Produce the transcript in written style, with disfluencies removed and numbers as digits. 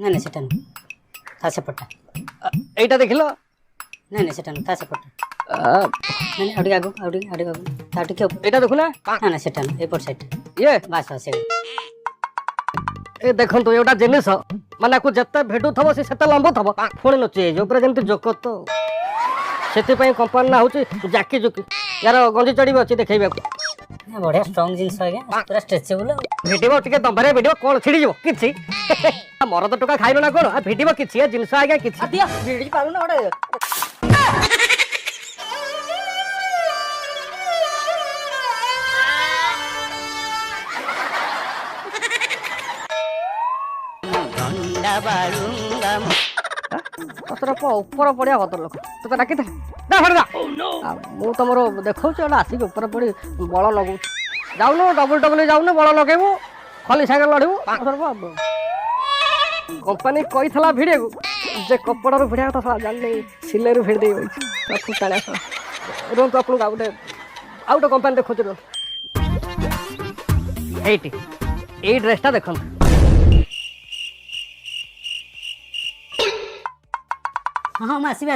ନାଇଁ ନାଇଁ ସେଟା ନୁହଁ ତା ସେପଟଟା ଏଇଟା ଦେଖିଲ ନାଇଁ ନାଇଁ ସେଟା ନୁହଁ ତା ସେପଟଟା ନାଇଁ ଆଉ ଟିକେ ଆଗକୁ ଆଉ ଟିକେ ଆଗକୁ ତା ଟିକେ ଉପରେ ଏଇଟା ଦେଖୁନା ନା ନା ସେଟା ନୁହଁ ଏପଟ ସାଇଡ ଇଏ ବାସ୍ ବାସ୍ ସେଇଟା ଏ ଦେଖନ୍ତୁ ଏଇଟା ଜିନିଷ ମାନେ ଆକୁ ଯେତେ ଭେଟୁଥିବ ସେ ସେତେ ଲମ୍ବୁଥିବ ପୁଣି ନଚି ହେଇଯିବ ପୁରା ଯେମିତି ଜୋକ ତ ସେଥିପାଇଁ କମ୍ପାନୀ ନା ହଉଛି ଜାକି ଜୁକି ୟାର ଗଞ୍ଜି ଚଢ଼ିବି ଅଛି ଦେଖେଇବାକୁ ବଢିଆ ଷ୍ଟ୍ରଙ୍ଗ ଜିନିଷ ଆଜ୍ଞା ପୁରା ଷ୍ଟ୍ରେଚେବଲ ଭିଡ଼ିବ ଟିକେ ଦମ୍ଭରେ ଭିଡ଼ିବ କଣ ଛିଡ଼ିଯିବ କିଛି ମରଦ ଟୋକା ଖାଇଲ ନା କଣ ଭିଡ଼ିବ କିଛି ଏ ଜିନିଷ ଆଜ୍ଞା କିଛି ଭିଡ଼ି ପାରୁନ ଗୋଟେ ଉପର ପଡ଼ିଆ ଭଦ୍ର ଲୋକ ତୋତେ ଡାକିଥିଲେ ମୁଁ ତମର ଦେଖଉଛି ଗୋଟେ ଆସିକି ଉପରେ ପଡ଼ି ବଳ ଲଗଉଛି ଯାଉନୁ ଡବୁଲ ଯାଉନୁ ବଳ ଲଗେଇବୁ ଖଲି ସାଙ୍ଗରେ ଲଢ଼ିବୁ କମ୍ପାନୀ କହିଥିଲା ଭିଡ଼ିବାକୁ ଯେ କପଡ଼ାରୁ ଭିଡ଼ିବା କଥା ଜାଣିନି ସିଲେଇରୁ ଭିଡ଼ି ଦେଇ ବଇଛି ଫୁଟାଣିଆ ରୁହନ୍ତୁ ଆପଣଙ୍କୁ ଆଉ ଗୋଟେ କମ୍ପାନୀ ଦେଖୁଛି ରୁହନ୍ତୁ ଏଇଠି ଏଇ ଡ୍ରେସ୍ଟା ଦେଖନ୍ତୁ ହଁ ମୁଁ ଆସିବି